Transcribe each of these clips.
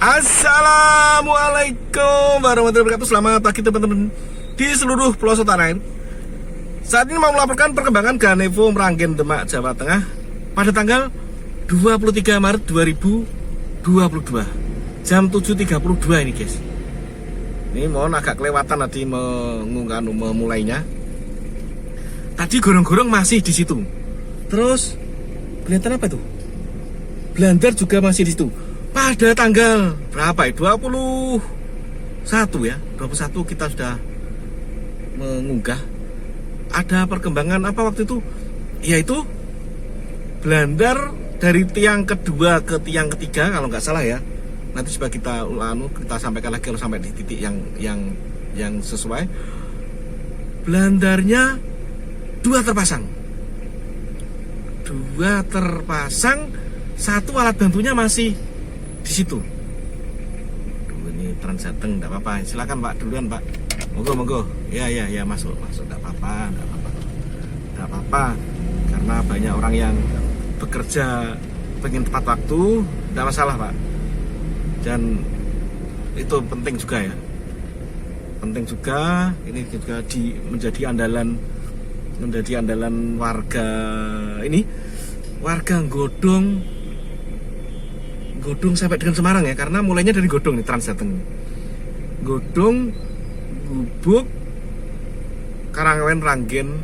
Assalamualaikum warahmatullahi wabarakatuh. Selamat pagi teman-teman di seluruh pelosok tanah air. Saat ini mau melaporkan perkembangan Ganevo Meranggen Demak, Jawa Tengah pada tanggal 23 Maret 2022 jam 7.32 ini guys. Ini mohon agak kelewatan tadi memulainya. Tadi gorong-gorong masih di situ. Terus kelihatan apa itu? Blandar juga masih di situ. Pada tanggal berapa ya? 21 ya. 21 kita sudah mengunggah. Ada perkembangan apa waktu itu? Yaitu blandar dari tiang kedua ke tiang ketiga kalau nggak salah ya. Nanti coba kita sampaikan lagi kalau sampai di titik yang sesuai. Blandarnya dua terpasang, satu alat bantunya masih di situ. Ini Transjateng, enggak apa-apa. Silakan Pak, duluan Pak. Monggo. Ya, masuk, enggak apa-apa. Karena banyak orang yang bekerja pengen tepat waktu, enggak masalah Pak. Dan itu penting juga ya. Penting juga, ini juga menjadi andalan warga ini. Warga Godong sampai dengan Semarang ya, karena mulainya dari Godong nih, Transjateng. Godong, Gubuk, Karangwen, Ranggen,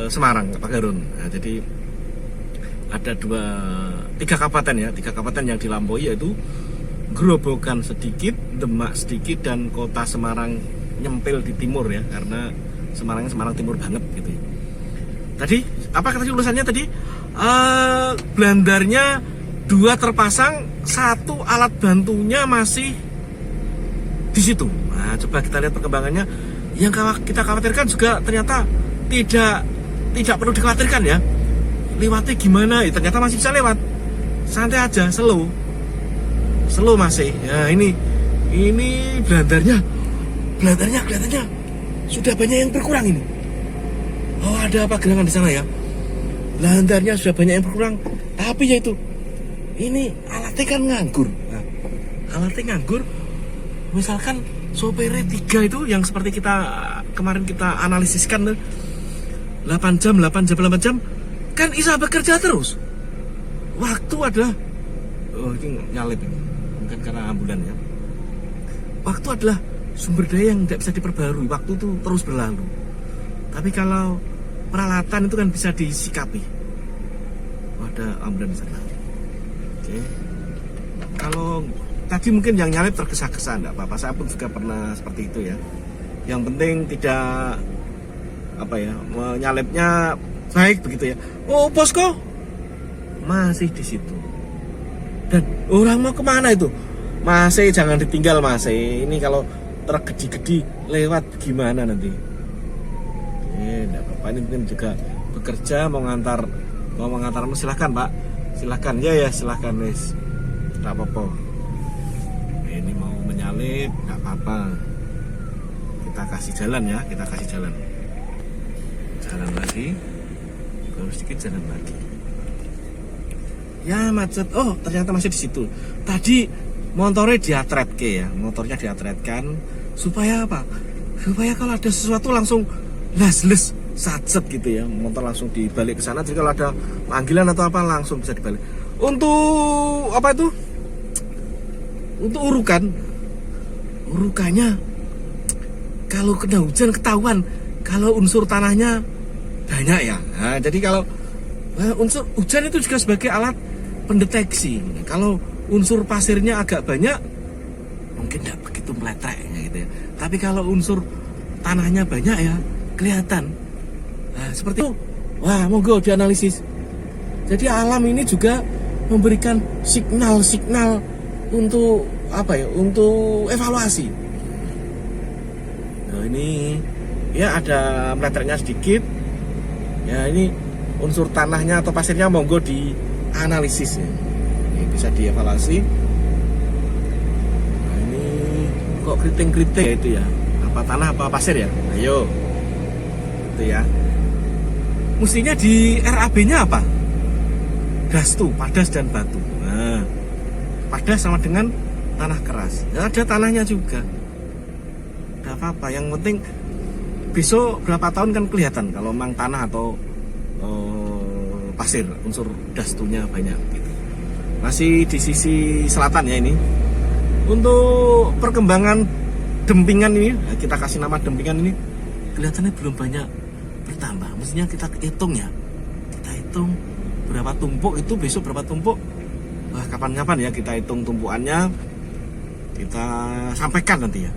Semarang, Pagaron. Nah, jadi ada tiga kabupaten yang dilampaui, yaitu Grobogan sedikit, Demak sedikit, dan kota Semarang nyempil di timur ya, karena Semarang timur banget gitu ya. Tadi apa kata urusannya tadi? Blandarnya dua terpasang, satu alat bantunya masih di situ. Nah, coba kita lihat perkembangannya. Yang kita khawatirkan juga ternyata tidak perlu dikhawatirkan ya. Lewatnya gimana? Ya, ternyata masih bisa lewat. Santai aja, slow masih. Ya ini blandarnya kelihatannya sudah banyak yang berkurang ini. Oh, ada apa gerangan di sana ya? Landarnya sudah banyak yang berkurang, tapi yaitu ini alatnya kan nganggur. Nah, alatnya nganggur. Misalkan sopirnya 3 itu yang seperti kemarin kita analisiskan 8 jam kan bisa bekerja terus. Waktu adalah ini nyalip ini. Mungkin karena ambulan ya. Waktu adalah sumber daya yang tidak bisa diperbarui. Waktu itu terus berlalu. Tapi kalau peralatan itu kan bisa disikapi. Ada ambulan di sana. Oke. Kalau tadi mungkin yang nyalip tergesa-gesa, enggak apa-apa. Saya pun juga pernah seperti itu ya. Yang penting tidak menyalipnya baik begitu ya. Oh, posko masih di situ. Dan orang mau kemana itu? Masih jangan ditinggal masih. Ini kalau tergedi-gedi lewat gimana nanti? Enggak apa-apa, ini mungkin juga bekerja mau mengantarmu, silahkan Pak, silahkan ya silahkan wis, enggak apa-apa. Ini mau menyalip enggak apa-apa, kita kasih jalan lagi, baru sedikit jalan lagi. Ya macet, oh ternyata masih di situ. Tadi motornya diatretkan supaya apa? Supaya kalau ada sesuatu langsung les satset gitu ya, motor langsung dibalik ke sana. Jadi kalau ada panggilan atau apa langsung bisa dibalik. Untuk apa itu? Untuk urukannya kalau kena hujan ketahuan kalau unsur tanahnya banyak ya. Nah, jadi kalau unsur hujan itu juga sebagai alat pendeteksi. Kalau unsur pasirnya agak banyak mungkin tidak begitu meletrek gitu ya. Tapi kalau unsur tanahnya banyak ya kelihatan. Nah, seperti itu. Wah, monggo dianalisis. Jadi alam ini juga memberikan signal untuk untuk evaluasi. Nah, ini ya ada meletreknya sedikit. Ya, ini unsur tanahnya atau pasirnya monggo dianalisis ya. Ini bisa dievaluasi. Nah, ini kok keriting-keriting ya itu ya. Apa tanah apa pasir ya? Ayo. Itu ya. Mestinya di RAB-nya apa? Dastu, padas dan batu. Nah, padas sama dengan tanah keras. Ya, ada tanahnya juga. Tidak apa-apa. Yang penting besok berapa tahun kan kelihatan kalau memang tanah atau pasir, unsur dastunya banyak gitu. Masih di sisi selatan ya ini. Untuk perkembangan dempingan ini, kita kasih nama dempingan ini, kelihatannya belum banyak bertambah. Mestinya kita hitung ya. Kita hitung berapa tumpuk itu, besok berapa tumpuk. Wah, kapan-kapan ya kita hitung tumpuannya. Kita sampaikan nanti ya.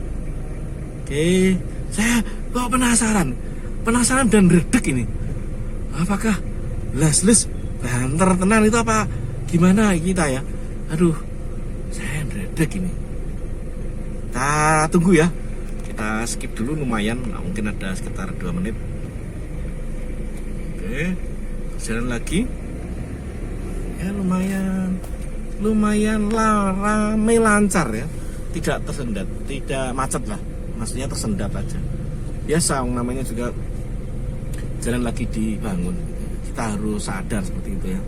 Oke, saya kok penasaran dan redek ini. Apakah les banter tenan itu apa gimana kita ya? Aduh, saya redek ini. Kita tunggu ya. Kita skip dulu lumayan, mungkin ada sekitar 2 menit. Oke, jalan lagi. Ya lumayan ramai lancar ya. Tidak tersendat, tidak macet lah. Maksudnya tersendat aja. Biasa namanya juga jalan lagi dibangun. Kita harus sadar seperti itu ya.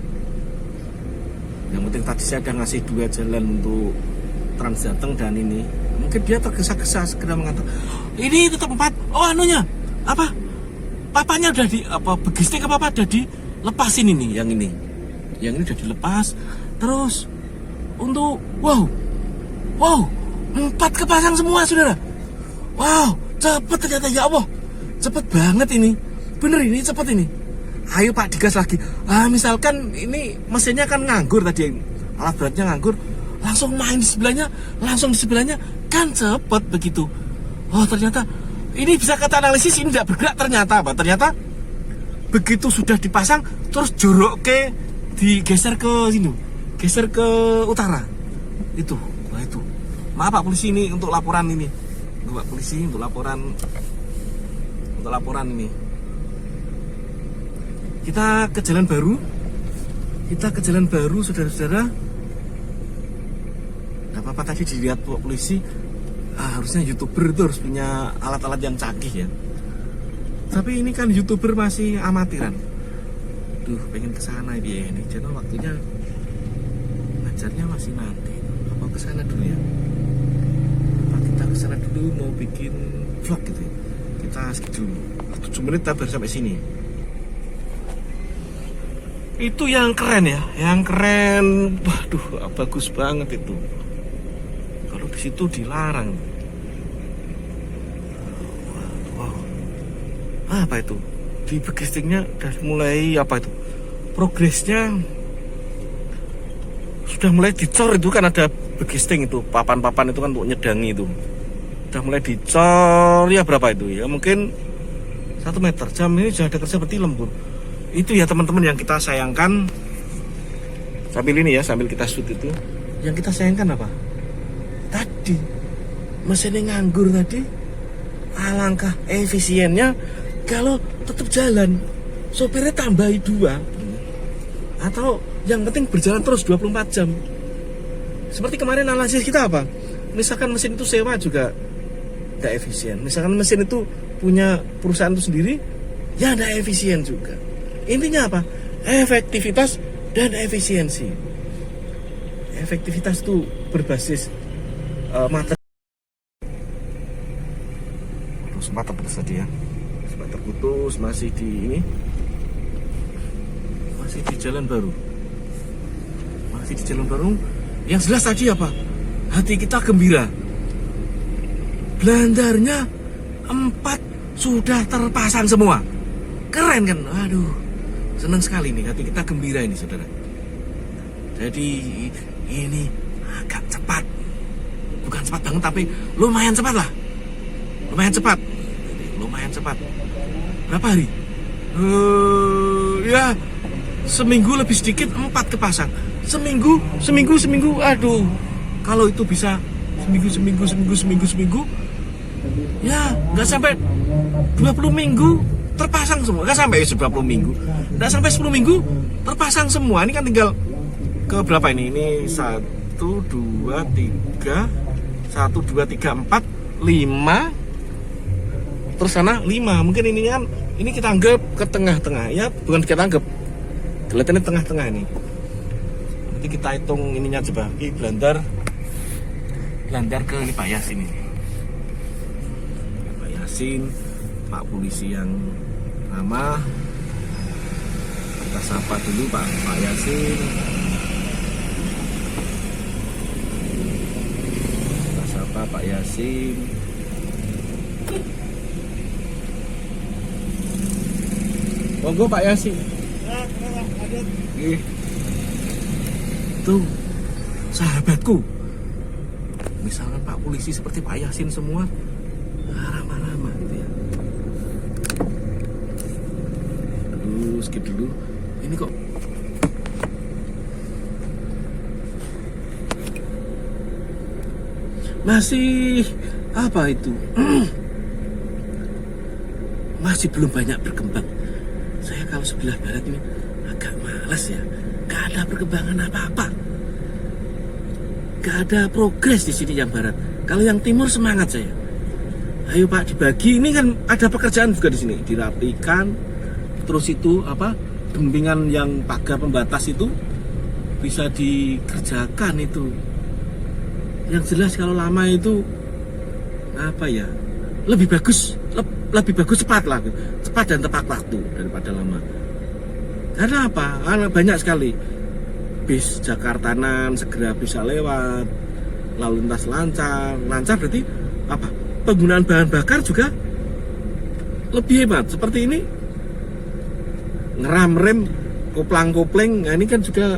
Yang penting tadi saya ada ngasih 2 jalan untuk Trans Jateng dan ini. Mungkin dia tergesa-gesa segera mengatakan, ini tetap 4. Oh anunya apa? Papanya udah di apa? Begistik apa udah dilepasin ini, yang ini. Yang ini udah dilepas. Terus untuk wow 4 kepasang semua saudara. Wow, cepet ternyata ya Allah. Cepet banget ini. Bener ini cepet ini. Ayo Pak digas lagi. Misalkan ini mesinnya kan nganggur tadi, alat beratnya nganggur, langsung main di sebelahnya, kan cepet begitu. Oh ternyata ini bisa kata analisis ini tidak bergerak ternyata apa? Ternyata begitu sudah dipasang terus jorok digeser ke sini, geser ke utara. Itu. Maaf Pak polisi ini untuk laporan ini. Pak polisi untuk laporan ini. Kita ke jalan baru. Saudara-saudara. Gak apa-apa tadi dilihat Pak polisi. Harusnya YouTuber itu harus punya alat-alat yang canggih ya. Tapi ini kan YouTuber masih amatiran. Duh, pengen kesana ini channel waktunya ngajarnya masih nanti. Apa kesana dulu ya? Kita kesana dulu mau bikin vlog gitu ya. Kita skip dulu 7 menit kita baru sampai sini. Itu yang keren ya, waduh bagus banget itu. Kalau di situ dilarang. Wow. Apa itu? Di begistingnya udah mulai apa itu? Progresnya sudah mulai dicor itu kan, ada begisting itu, papan-papan itu kan untuk nyedangi itu. Udah mulai dicor ya berapa itu ya? Mungkin 1 meter. Jam ini sudah ada kerja seperti lembur. Itu ya teman-teman yang kita sayangkan. Sambil kita shoot itu. Yang kita sayangkan apa? Tadi mesinnya nganggur tadi. Alangkah efisiennya kalau tetap jalan. Sopirnya tambahi 2. Atau yang penting berjalan terus 24 jam. Seperti kemarin analisis kita apa? Misalkan mesin itu sewa juga tidak efisien. Misalkan mesin itu punya perusahaan itu sendiri, ya tidak efisien juga. Intinya apa? Efektivitas dan efisiensi. Efektivitas itu berbasis materi. Sempat terputus tadi ya. Sempat terputus, masih di jalan baru. Yang jelas tadi apa? Hati kita gembira. Blandarnya 4 sudah terpasang semua. Keren kan? Aduh, senang sekali nih, hati kita gembira ini saudara. Jadi ini agak cepat. Bukan cepat banget tapi lumayan cepat lah. Lumayan cepat. Berapa hari? Ya seminggu lebih sedikit 4 kepasang. Seminggu. Aduh, kalau itu bisa seminggu. Ya nggak sampai 20 minggu terpasang semua. Nggak sampai 20 minggu. Nggak sampai 10 minggu terpasang semua. Ini kan tinggal ke berapa ini? Ini 1, 2, 3, 4, 5. Terus sana 5. Mungkin ini kan, ini kita anggap ke tengah-tengah. Ya bukan kita anggap. Kelihatannya tengah-tengah ini. Nanti kita hitung ininya coba. Ini Blandar ke Pak Yasin ini. Pak Yasin, Pak polisi yang ramah. Kita sapa dulu Pak Yasin. Kita sapa Pak Yasin. Monggo Pak Yasin. Tuh, sahabatku. Misalkan Pak polisi seperti Pak Yasin semua ramah-ramah gitu ya. Skip dulu. Ini kok masih apa itu? Masih belum banyak berkembang. Saya kalau sebelah barat ini agak malas ya. Gak ada perkembangan apa-apa. Gak ada progres di sini yang barat. Kalau yang timur semangat saya. Ayo Pak dibagi. Ini kan ada pekerjaan juga di sini. Dirapikan. Terus itu apa? Gembingan yang pagar pembatas itu bisa dikerjakan itu. Yang jelas kalau lama itu apa ya? Lebih bagus cepat lah, cepat dan tepat waktu daripada lama. Karena apa? Karena banyak sekali bis Jakartanan segera bisa lewat, lalu lintas lancar berarti apa? Penggunaan bahan bakar juga lebih hebat. Seperti ini ngeram rem, koplang-kopling, nah ini kan juga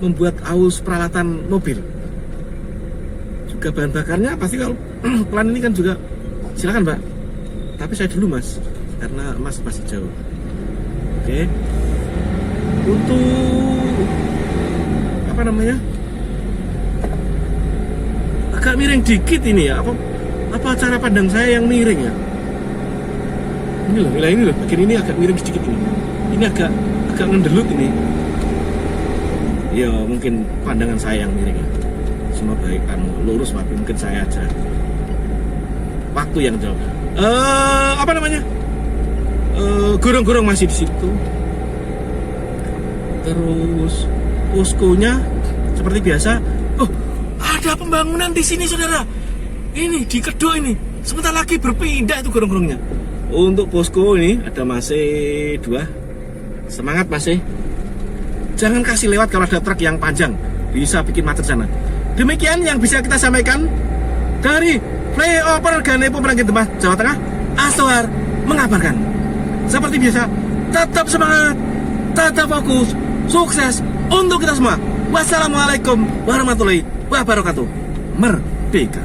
membuat aus peralatan mobil. Juga bahan bakarnya pasti kalau pelan ini kan juga. Silakan Mbak. Tapi saya dulu Mas, karena Mas masih jauh. Oke. Untuk apa namanya? Agak miring dikit ini ya. Apa cara pandang saya yang miring ya? Ini loh, bagian ini agak miring sedikit ini. Ini agak ngendelut ini. Ya mungkin pandangan saya yang miring ya. Semua baik lurus tapi mungkin saya aja waktu yang jauh. Apa namanya? Gorong-gorong masih di situ. Terus poskonya seperti biasa. Oh, ada pembangunan di sini saudara. Ini di Kedok ini. Sebentar lagi berpindah itu gorong-gorongnya. Untuk posko ini ada masih 2. Semangat masih. Jangan kasih lewat kalau ada truk yang panjang, bisa bikin macet sana. Demikian yang bisa kita sampaikan dari Flyover Ganepo Merangkin Tembah, Jawa Tengah. Astoar mengabarkan. Seperti biasa, tetap semangat, tetap fokus, sukses untuk kita semua. Wassalamualaikum warahmatullahi wabarakatuh. Merdeka.